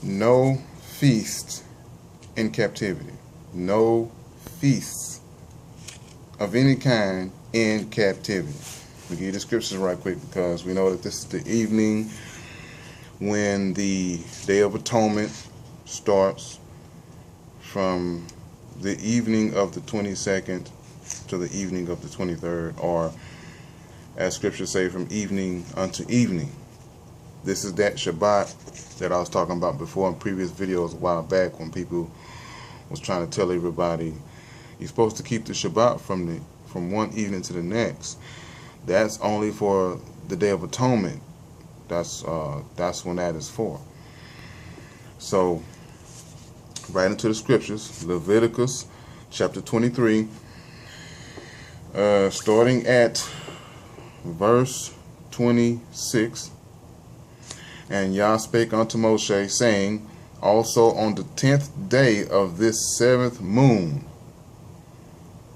No feasts in captivity. No feasts of any kind in captivity. We give you the scriptures right quick because we know that this is the evening when the Day of Atonement starts, from the evening of the 22nd to the evening of the 23rd, or as scriptures say, from evening unto evening. This is that Shabbat that I was talking about before in previous videos a while back, when people was trying to tell everybody you're supposed to keep the Shabbat from one evening to the next. That's only for the Day of Atonement. That's when that is for. So right into the scriptures, Leviticus chapter 23, starting at verse 26. And Yah spake unto Moshe, saying, also on the 10th day of this 7th moon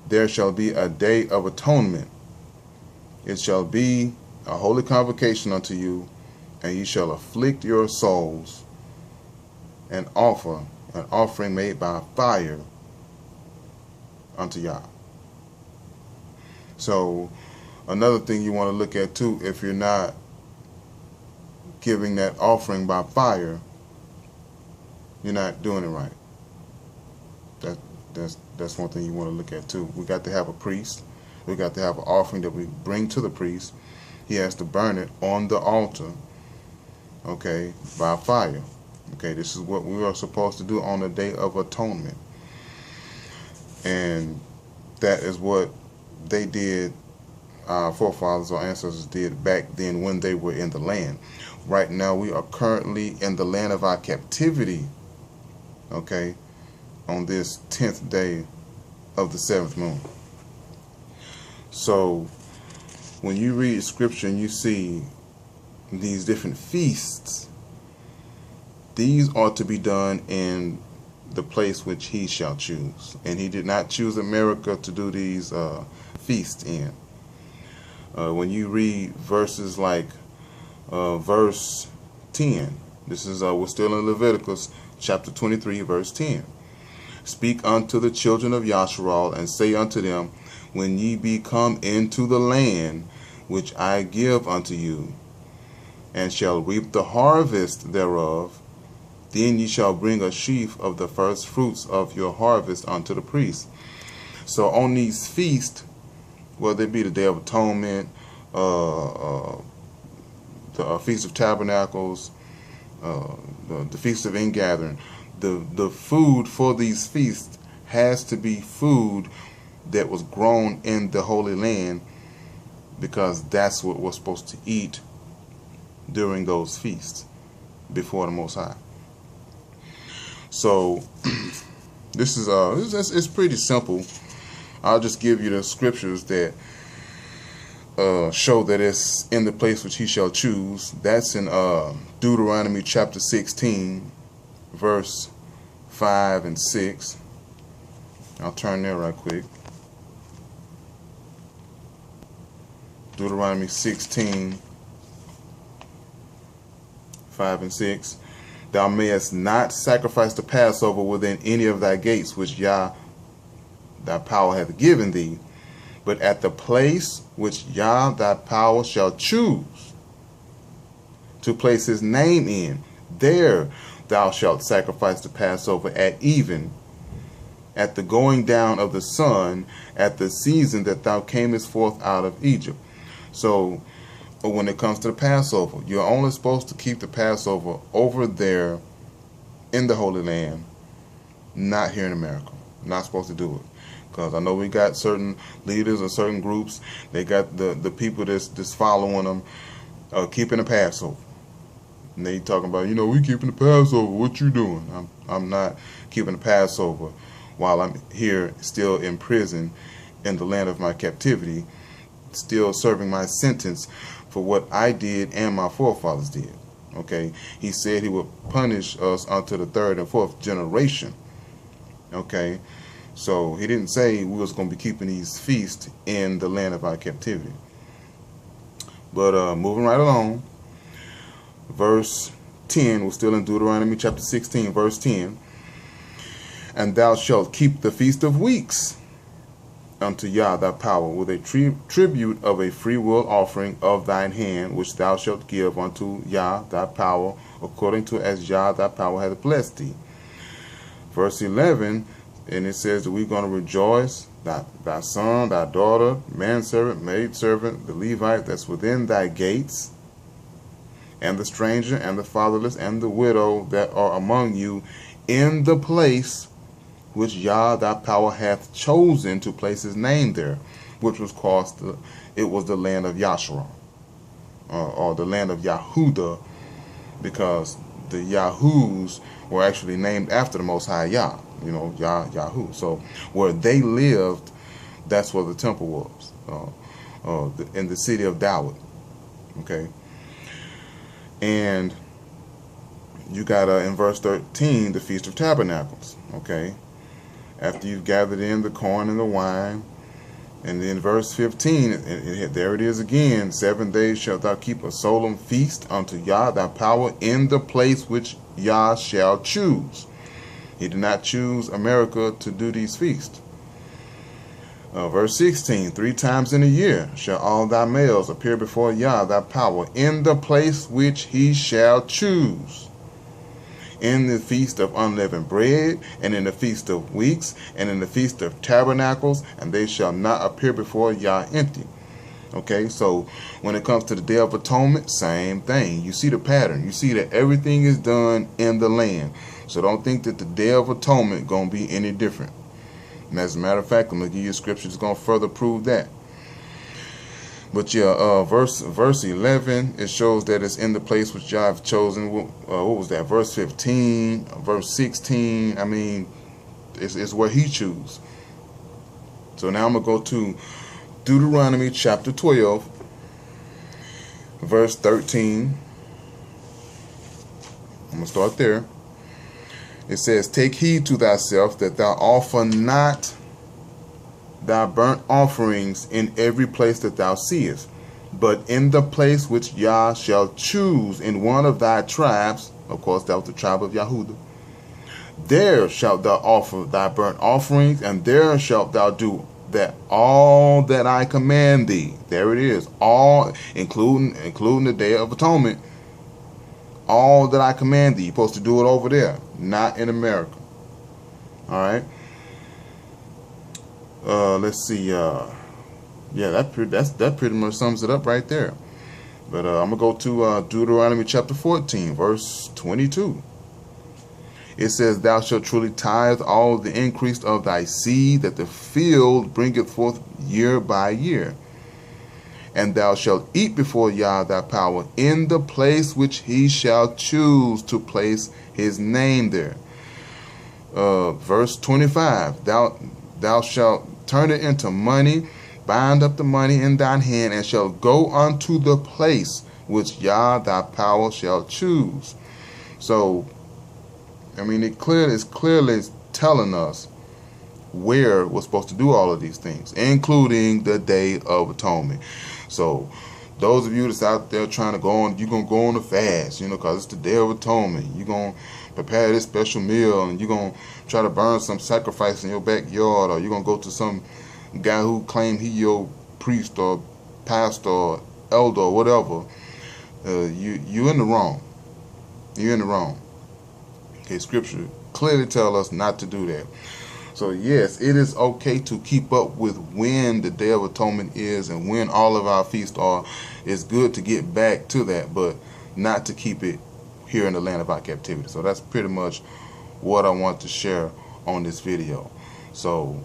there shall be a day of atonement. It shall be a holy convocation unto you, and ye shall afflict your souls, and offer an offering made by fire unto Yah. So another thing you want to look at too, if you're not giving that offering by fire, you're not doing it right. That's one thing you want to look at too. We got to have a priest. We got to have an offering that we bring to the priest. He has to burn it on the altar, okay, by fire. Okay, this is what we are supposed to do on the Day of Atonement. And that is what they did, our forefathers or ancestors did back then when they were in the land. Right now we are currently in the land of our captivity, okay, on this 10th day of the 7th moon. So when you read scripture and you see these different feasts, these ought to be done in the place which he shall choose. And he did not choose America to do these feasts in. When you read verses like verse 10, this is we're still in Leviticus chapter 23 verse 10. Speak unto the children of Yasharal, and say unto them, when ye be come into the land which I give unto you, and shall reap the harvest thereof, then ye shall bring a sheaf of the first fruits of your harvest unto the priest. So on these feasts, whether it be the Day of Atonement, the Feast of Tabernacles, the Feast of Ingathering, the food for these feasts has to be food that was grown in the Holy Land, because that's what we're supposed to eat during those feasts before the Most High. So this is it's pretty simple. I'll just give you the scriptures that show that it's in the place which he shall choose. That's in Deuteronomy chapter 16 verse 5 and 6. I'll turn there right quick. Deuteronomy 16 5 and 6. Thou mayest not sacrifice the Passover within any of thy gates which Yah thy power hath given thee, but at the place which Yah thy power shall choose to place his name in, there thou shalt sacrifice the Passover at even, at the going down of the sun, at the season that thou camest forth out of Egypt. So when it comes to the Passover, you're only supposed to keep the Passover over there in the Holy Land, not here in America. Not supposed to do it. Because I know we got certain leaders and certain groups, they got the people that's following them, keeping the Passover. And they talking about, you know, we keeping the Passover, what you doing? I'm not keeping the Passover while I'm here still in prison in the land of my captivity, still serving my sentence for what I did and my forefathers did. Okay, he said he would punish us unto the 3rd and 4th generation. Okay, so he didn't say we was going to be keeping these feasts in the land of our captivity. But moving right along, verse 10, we're still in Deuteronomy chapter 16, verse 10. And thou shalt keep the Feast of Weeks unto Yah thy power, with a tribute of a freewill offering of thine hand, which thou shalt give unto Yah thy power, according to as Yah thy power hath blessed thee. Verse 11, and it says that we're going to rejoice, thy son, thy daughter, manservant, maidservant, the Levite that's within thy gates, and the stranger, and the fatherless, and the widow that are among you, in the place which Yah thy power hath chosen to place his name there, which was called it was the land of Yasharal, or the land of Yahudah, because the Yahuds were actually named after the Most High Yah, Yahu. So where they lived, that's where the temple was, in the city of Dawood. Okay, and you got in verse 13 the Feast of Tabernacles. Okay. After you've gathered in the corn and the wine. And then verse 15, there it is again. 7 days shalt thou keep a solemn feast unto Yah thy power in the place which Yah shall choose. He did not choose America to do these feasts. Verse 16, 3 times in a year shall all thy males appear before Yah thy power in the place which he shall choose. In the Feast of Unleavened Bread, and in the Feast of Weeks, and in the Feast of Tabernacles, and they shall not appear before Yah empty. Okay, so when it comes to the Day of Atonement, same thing. You see the pattern. You see that everything is done in the land. So don't think that the Day of Atonement going to be any different. And as a matter of fact, I'm going to give you a scripture that's going to further prove that. But yeah, verse 11, it shows that it's in the place which Yah have chosen. What was that? Verse 15, verse 16. I mean, it's where he choose. So now I'm going to go to Deuteronomy chapter 12, verse 13. I'm going to start there. It says, take heed to thyself that thou offer not thy burnt offerings in every place that thou seest, but in the place which Yah shall choose in one of thy tribes. Of course, that was the tribe of Yahudah. There shalt thou offer thy burnt offerings, and there shalt thou do that all that I command thee. There it is, all, including the Day of Atonement. All that I command thee. You're supposed to do it over there, not in America. All right. Let's see. Yeah, that pretty much sums it up right there. But I'm gonna go to Deuteronomy chapter 14, verse 22. It says, "Thou shalt truly tithe all the increase of thy seed that the field bringeth forth year by year. And thou shalt eat before Yah thy power in the place which he shall choose to place his name there." Verse 25. Thou shalt turn it into money, bind up the money in thine hand, and shall go unto the place which Yah thy power shall choose. So, I mean, it's clearly telling us where we're supposed to do all of these things, including the Day of Atonement. So, those of you that's out there trying to go on, you're going to go on a fast, because it's the Day of Atonement. You're going to prepare this special meal, and you're going to try to burn some sacrifice in your backyard, or you're going to go to some guy who claim he your priest or pastor or elder or whatever. You're in the wrong. You're in the wrong. Okay, Scripture clearly tells us not to do that. So yes, it is okay to keep up with when the Day of Atonement is and when all of our feasts are. It's good to get back to that, but not to keep it here in the land of our captivity. So that's pretty much what I want to share on this video. So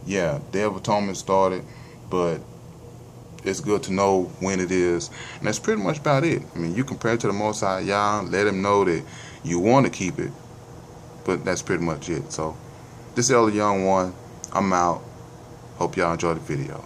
yeah, Day of Atonement started, but it's good to know when it is. And that's pretty much about it. I mean, you compare it to the Most High Yah, let him know that you want to keep it, but that's pretty much it. So this is Elder Young One. I'm out. Hope y'all enjoyed the video.